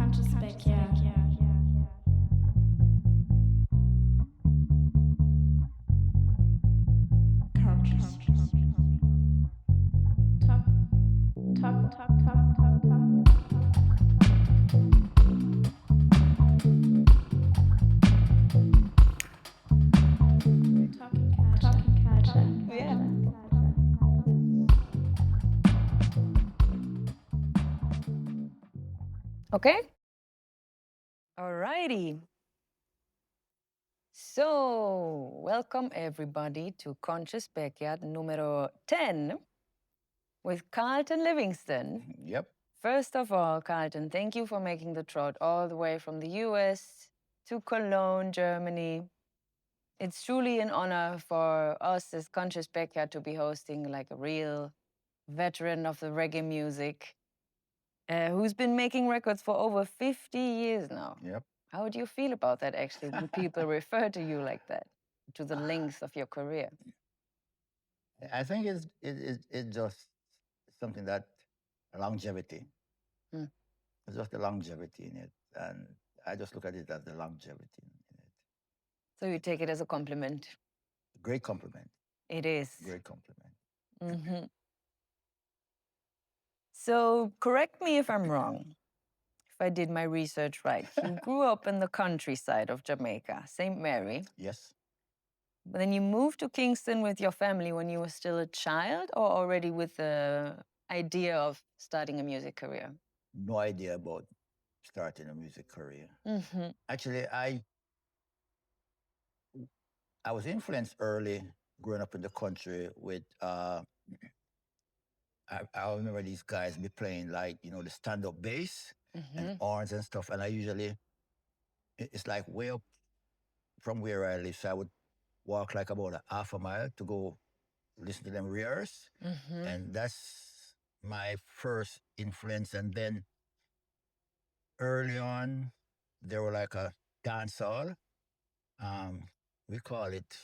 Conscious backyard. Conscious. Top, top, top, top, top, top. Talking culture. Yeah. Okay. Alrighty. So, welcome everybody to Conscious Backyard numero 10 with Carlton Livingston. Yep. First of all, Carlton, thank you for making the trot all the way from the US to Cologne, Germany. It's truly an honor for us as Conscious Backyard to be hosting like a real veteran of the reggae music who's been making records for over 50 years now. Yep. How do you feel about that, actually, when people refer to you like that, to the length of your career? I think it's just something that longevity. Mm. It's just the longevity in it, and I just look at it as the longevity in it. So you take it as a compliment. Great compliment. It is. Great compliment. Mm-hmm. So correct me if I'm wrong, if I did my research right. You grew up in the countryside of Jamaica, St. Mary. Yes. But then you moved to Kingston with your family when you were still a child, or already with the idea of starting a music career? No idea about starting a music career. Mm-hmm. Actually, I was influenced early growing up in the country with I remember these guys be playing like, the stand-up bass and horns and stuff. And I usually, it's like way up from where I live. So I would walk like about a half a mile to go listen to them rehearse. And that's my first influence. And then early on, there were like a dance hall. We call it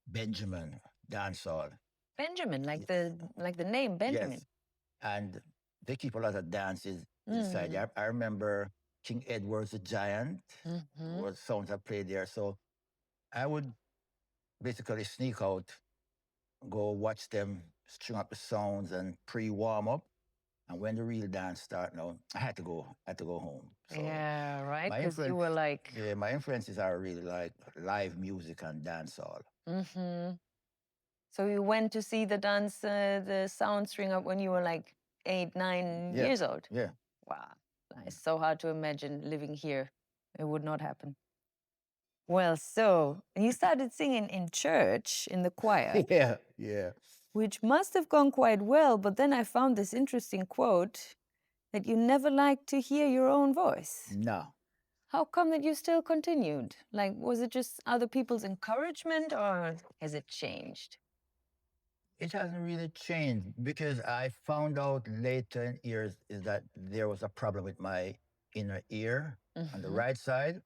Benjamin Dance Hall. Benjamin, like the name Benjamin. Yes. And they keep a lot of dances inside there. I remember King Edward's the Giant was songs I played there. So I would basically sneak out, go watch them string up the sounds and pre-warm up. And when the real dance start now, I had to go home. So Yeah, right? my Because you influence- were like, yeah, my influences are really like live music and dancehall. So you went to see the dance, the sound string up when you were like 8, 9 Yeah. years old? Yeah. Wow, it's so hard to imagine living here. It would not happen. Well, so you started singing in church, in the choir, Yeah. Yeah. which must have gone quite well. But then I found this interesting quote that you never liked to hear your own voice. No. How come that you still continued? Like, was it just other people's encouragement or has it changed? It hasn't really changed because I found out later in years is that there was a problem with my inner ear on the right side,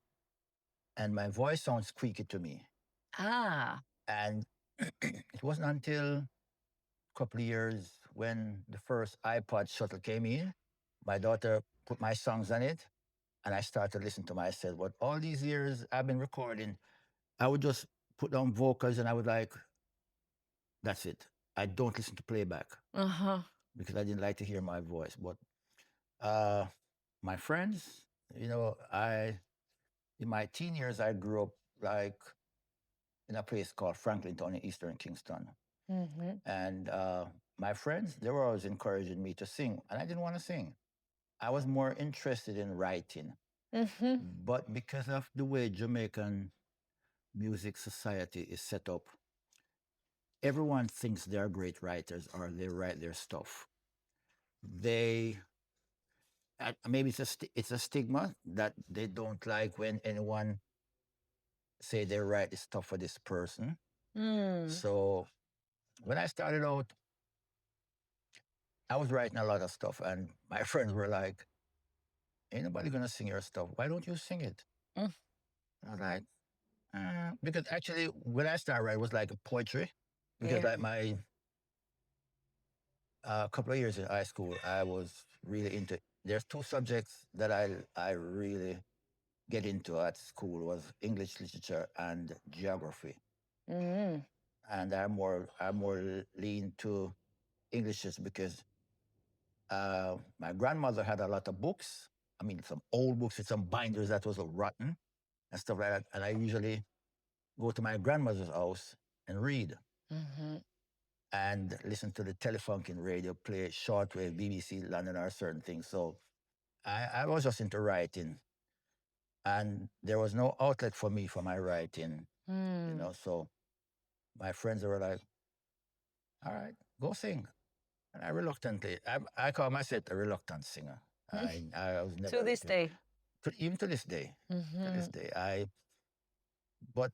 and my voice sounds squeaky to me. Ah, And it wasn't until a couple of years when the first iPod shuttle came in, my daughter put my songs on it, and I started to listen to myself. But all these years I've been recording, I would just put down vocals and I would like, that's it. I don't listen to playback because I didn't like to hear my voice. But my friends, in my teen years, I grew up like in a place called Franklinton in Eastern Kingston. And my friends, they were always encouraging me to sing, and I didn't want to sing. I was more interested in writing. But because of the way Jamaican music society is set up, everyone thinks they're great writers or they write their stuff. Maybe it's a stigma that they don't like when anyone say they write this stuff for this person. So when I started out, I was writing a lot of stuff, and my friends were like, "Ain't nobody gonna sing your stuff. Why don't you sing it?" I was like, because actually when I started writing, it was like a poetry. Because like my couple of years in high school, I was really into there's two subjects that I really get into at school was English literature and geography. Mm-hmm. And I'm more lean to English just because my grandmother had a lot of books. I mean, some old books with some binders that was rotten and stuff like that. And I usually go to my grandmother's house and read Mm-hmm. and listen to the telefunken radio, play shortwave, BBC London or certain things. So I was just into writing, and there was no outlet for me for my writing, you know. So my friends were like, "All right, go sing." And I reluctantly, I call myself a reluctant singer. I was never To this day. even to this day, to this day. But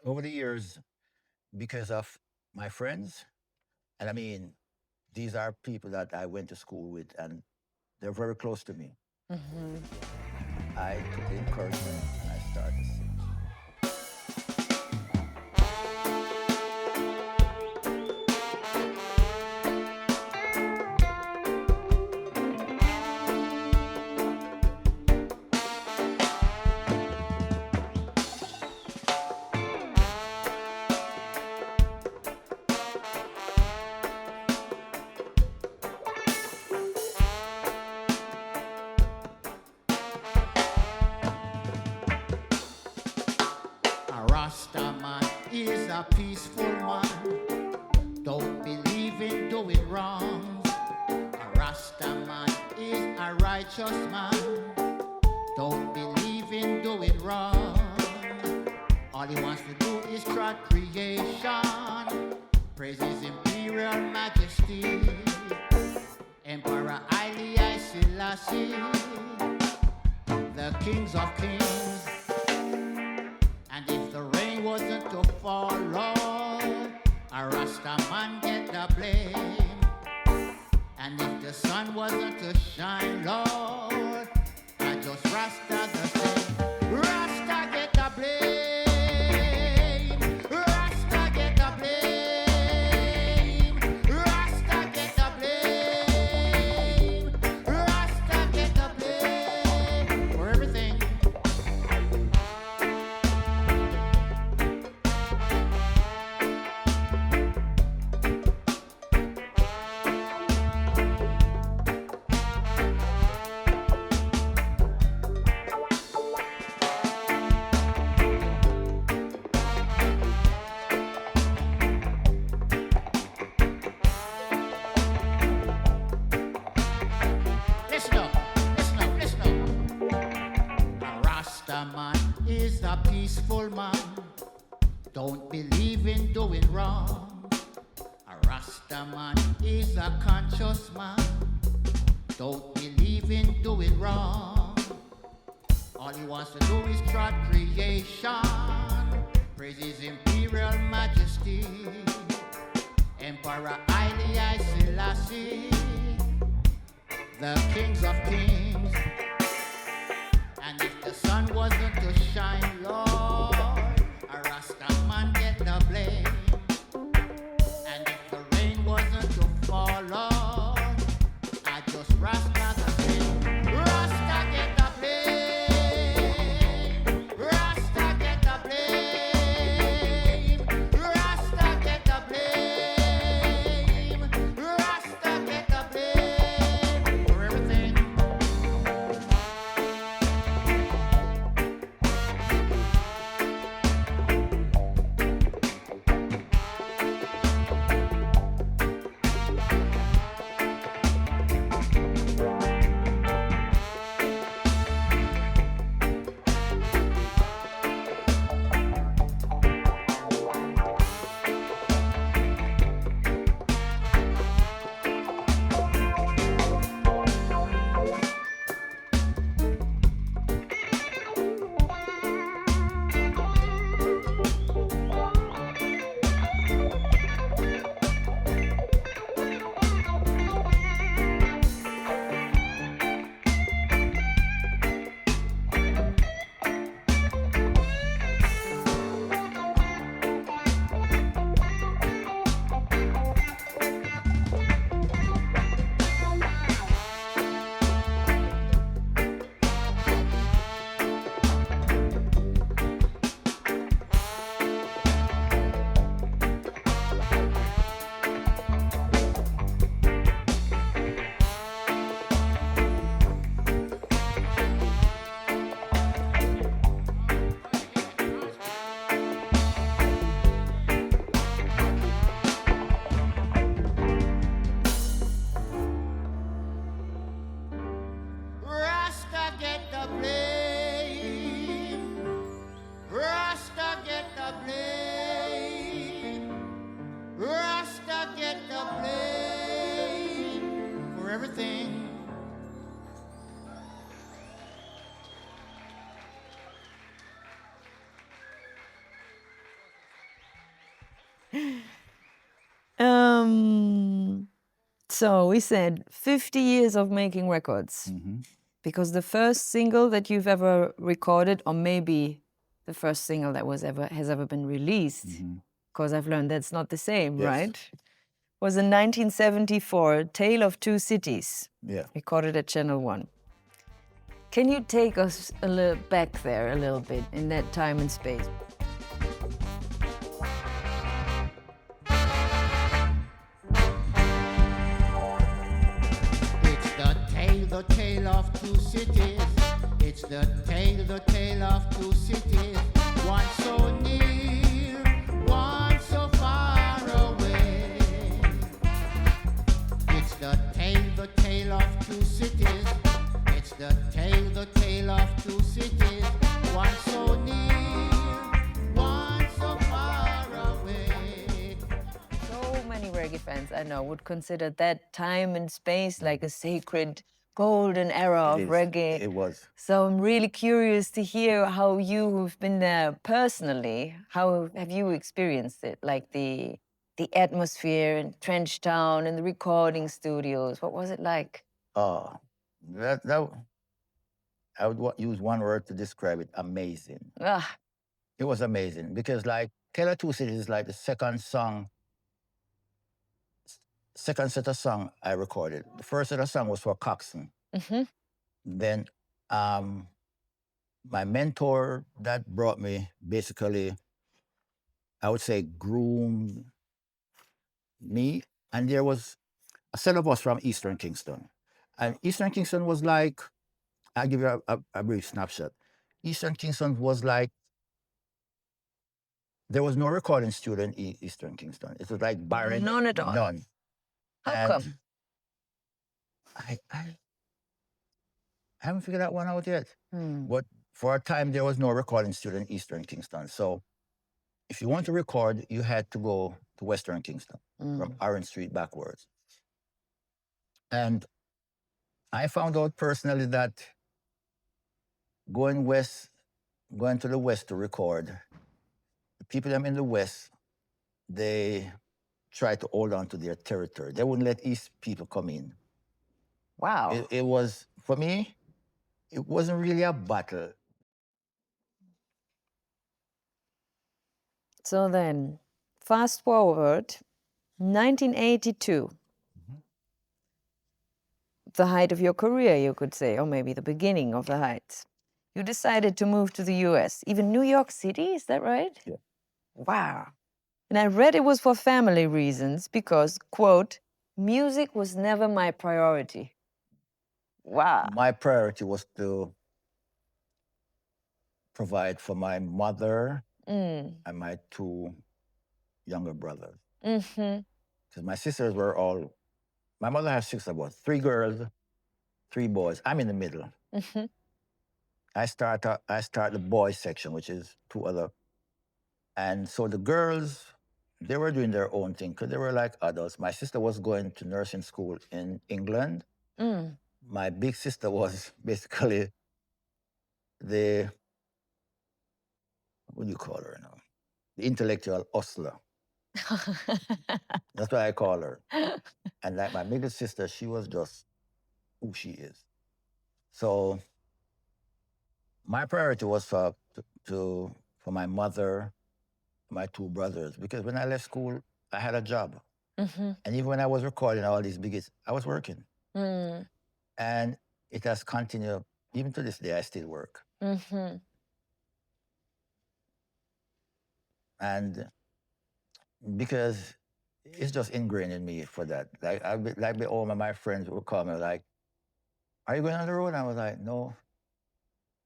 over the years, because of my friends, and I mean, these are people that I went to school with, and they're very close to me. I took the encouragement and I started to sing. A Rasta man is a peaceful man. Don't believe in doing wrong. A Rasta man is a righteous man. Don't believe in doing wrong. All he wants to do is trot creation. Praise his imperial majesty. Emperor Haile Selassie, the kings of kings. And if the rain wasn't to fall, Lord, a Rasta man get the blame. And if the sun wasn't to shine, Lord, I just Rasta the same. Rasta get the blame. Rasta get the blame. Rasta get the blame. Rasta get the blame for everything. Listen up, listen up, listen up. A Rasta man is a peaceful man. Don't believe in doing wrong. A Rasta man is a conscious man. Don't believe in doing wrong. All he wants to do is trot creation. Praise his imperial majesty. Emperor Haile Selassie, the kings of kings. And if the sun wasn't to shine, Lord, a Rasta man get the blame. And if the rain wasn't to fall, Lord, I just Rasta the same. Rasta get the blame. Rasta get the blame. Rasta get the blame. Rasta get the blame for everything. So we said 50 years of making records. Because the first single that you've ever recorded, or maybe the first single that has ever been released, because I've learned that's not the same, Yes. right? Was in 1974, Tale of Two Cities, Yeah. recorded at Channel 1. Can you take us a little back there a little bit in that time and space? It's the tale of two cities. It's the tale of two cities. One so near, one so far away. It's the tale of two cities. It's the tale of two cities. One so near, one so far away. So many reggae fans I know would consider that time and space like a sacred golden era of reggae. It was. So I'm really curious to hear how you've been there personally. How have you experienced it? Like the atmosphere in Trench Town and the recording studios. What was it like? I would use one word to describe it: amazing. Ah, It was amazing because, like, Tale of Two Cities is like the second set of song I recorded. The first set of song was for Coxsone. Then my mentor that brought me, basically, I would say, groomed me. And there was a set of us from Eastern Kingston. And Eastern Kingston was like, I'll give you a brief snapshot. Eastern Kingston was like, there was no recording studio in Eastern Kingston. It was like barren. None at all? None. How And come? I haven't figured that one out yet. But for a time, there was no recording studio in Eastern Kingston. So if you want to record, you had to go to Western Kingston from Orange Street backwards. And I found out personally that going to the West to record, the people them in the West, they try to hold on to their territory. They wouldn't let East people come in. Wow. It was, for me, it wasn't really a battle. So then, fast forward, 1982. The height of your career, you could say, or maybe the beginning of the heights. You decided to move to the US, even New York City, is that right? Yeah. Wow. And I read it was for family reasons because, quote, music was never my priority. Wow. My priority was to provide for my mother and my two younger brothers. Because my sisters were all, my mother has 6 of us, 3 girls, 3 boys. I'm in the middle. I start the boys section, which is 2 other. And so the girls, they were doing their own thing because they were like adults. My sister was going to nursing school in England. My big sister was basically the, what do you call her now? The intellectual hustler. That's what I call her. And like my middle sister, she was just who she is. So my priority was for my mother, my 2 brothers, because when I left school, I had a job. And even when I was recording all these big hits, I was working. And it has continued. Even to this day, I still work. And because it's just ingrained in me for that. Like all of my friends would call me like, are you going on the road? And I was like, no.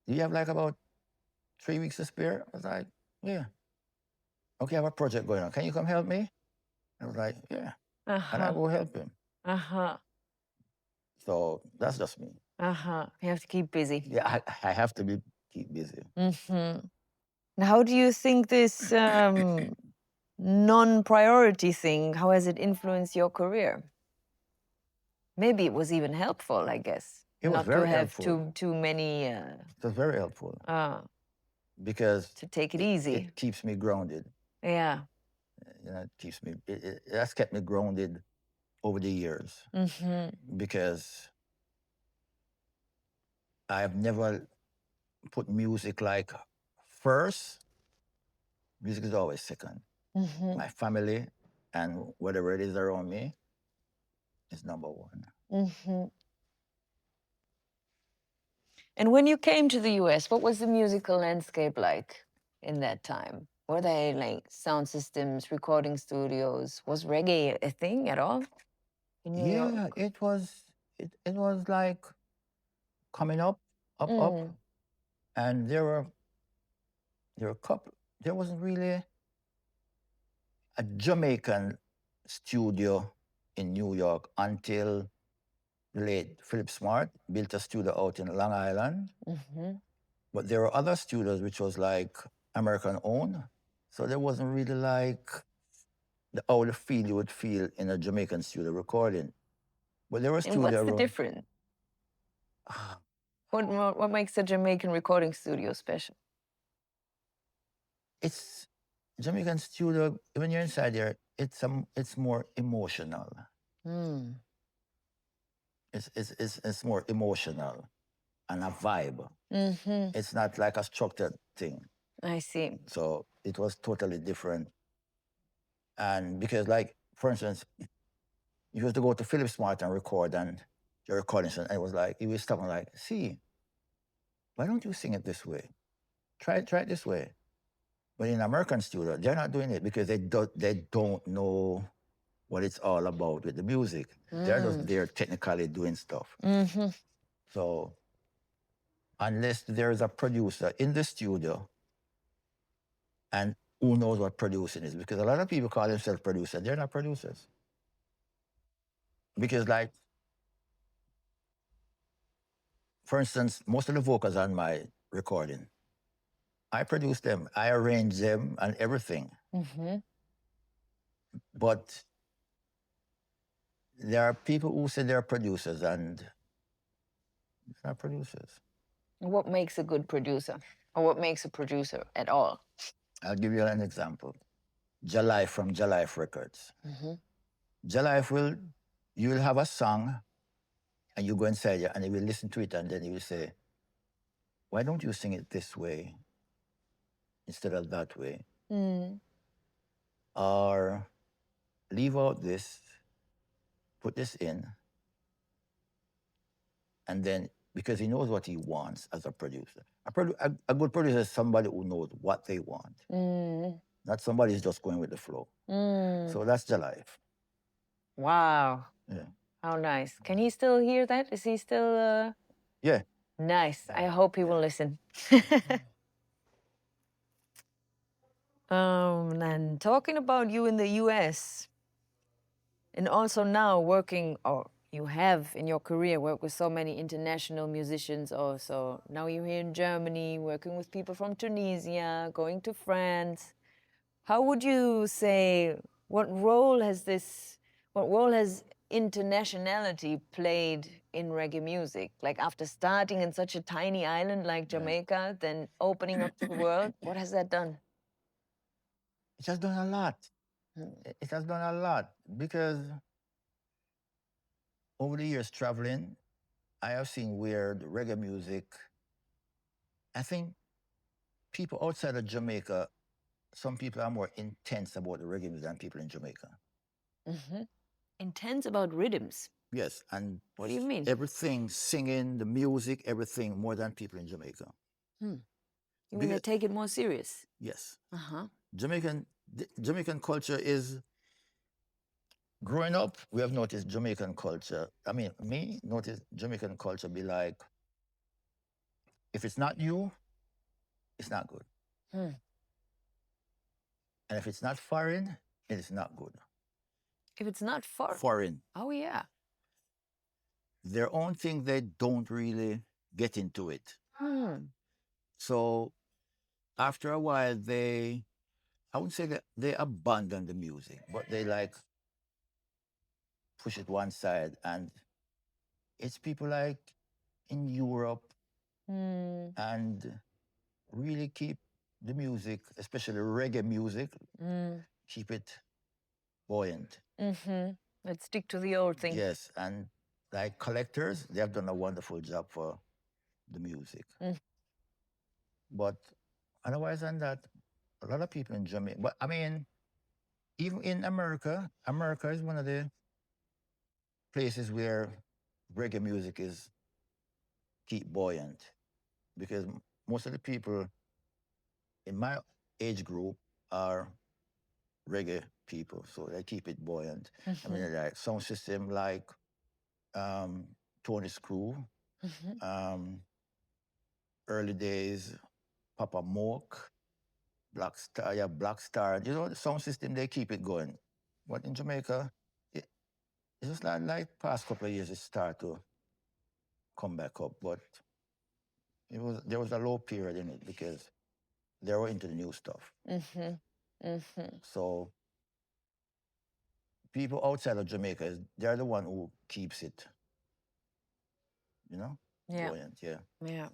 Do you have like about 3 weeks to spare? I was like, yeah. Okay, I have a project going on. Can you come help me? I was like, yeah. And I go help him. So that's just me. You have to keep busy. Yeah, I have to keep busy. Now, how do you think this non-priority thing, how has it influenced your career? Maybe it was even helpful, I guess. It was not very to have helpful. too many. It was very helpful because to take it easy. It keeps me grounded. Yeah. You know, it keeps me. It has kept me grounded over the years because I have never put music like first. Music is always second. My family and whatever it is around me is number one. And when you came to the US, what was the musical landscape like in that time? Were they like sound systems, recording studios? Was reggae a thing at all in New York? Yeah, it was. It was like coming up, up, and there were a couple. There wasn't really a Jamaican studio in New York until the late Philip Smart built a studio out in Long Island. But there were other studios which was like American owned. So there wasn't really like how the feel you would feel in a Jamaican studio recording. But there were And studios. what's the difference? What makes a Jamaican recording studio special? It's Jamaican studio, when you're inside there, it's more emotional. It's more emotional and a vibe. It's not like a structured thing. I see. So it was totally different. And because, like, for instance, you used to go to Philip Smart and record, and your recording, and it was like, he was talking like, see, why don't you sing it this way? Try it this way. But in American studio, they're not doing it because they don't know what it's all about with the music. They're just there technically doing stuff. So unless there's a producer in the studio and who knows what producing is, because a lot of people call themselves producers, they're not producers. Because, like, for instance, most of the vocals on my recording, I produce them, I arrange them and everything. But there are people who say they're producers and they're not producers. What makes a good producer? Or what makes a producer at all? I'll give you an example. Jalai from Jalai Records. Jalai you will have a song and you go inside there and you will listen to it and then you will say, why don't you sing it this way instead of that way? Or leave out this, put this in, and then, because he knows what he wants as a producer. A good producer is somebody who knows what they want. Not somebody who's just going with the flow. So that's the life. Wow. Yeah. How nice. Can he still hear that? Is he still... Yeah. Nice. I hope he will listen. And talking about you in the US, and also now working, or you have in your career worked with so many international musicians also. Now you're here in Germany, working with people from Tunisia, going to France. How would you say, what role has internationality played in reggae music? Like, after starting in such a tiny island like Jamaica, then opening up to the world, what has that done? It has done a lot. It has done a lot because over the years traveling, I have seen where the reggae music, I think people outside of Jamaica, some people are more intense about the reggae music than people in Jamaica. Intense about rhythms? Yes, and what do you mean? Everything, singing, the music, everything, more than people in Jamaica. You mean they take it more serious? Yes. Jamaican culture is, growing up, we have noticed Jamaican culture. I mean, me noticed Jamaican culture be like, if it's not you, it's not good. And if it's not foreign, it is not good. If it's not foreign. Oh, yeah. Their own thing, they don't really get into it. So after a while, I wouldn't say that they abandon the music, but they like push it one side. And it's people like in Europe and really keep the music, especially reggae music, keep it buoyant. Let's stick to the old thing. Yes, and like collectors, they have done a wonderful job for the music. But otherwise than that, a lot of people in Jamaica, but I mean, even in America, America is one of the places where reggae music is keep buoyant, because most of the people in my age group are reggae people, so they keep it buoyant. I mean, like sound system like Tony's Crew, early days, Papa Moke, Black Star, yeah, Black Star. You know, the sound system, they keep it going. But in Jamaica, it's just like past couple of years, it started to come back up. But there was a low period in it because they were into the new stuff. So people outside of Jamaica, they're the one who keeps it, you know, buoyant, yeah. Yeah.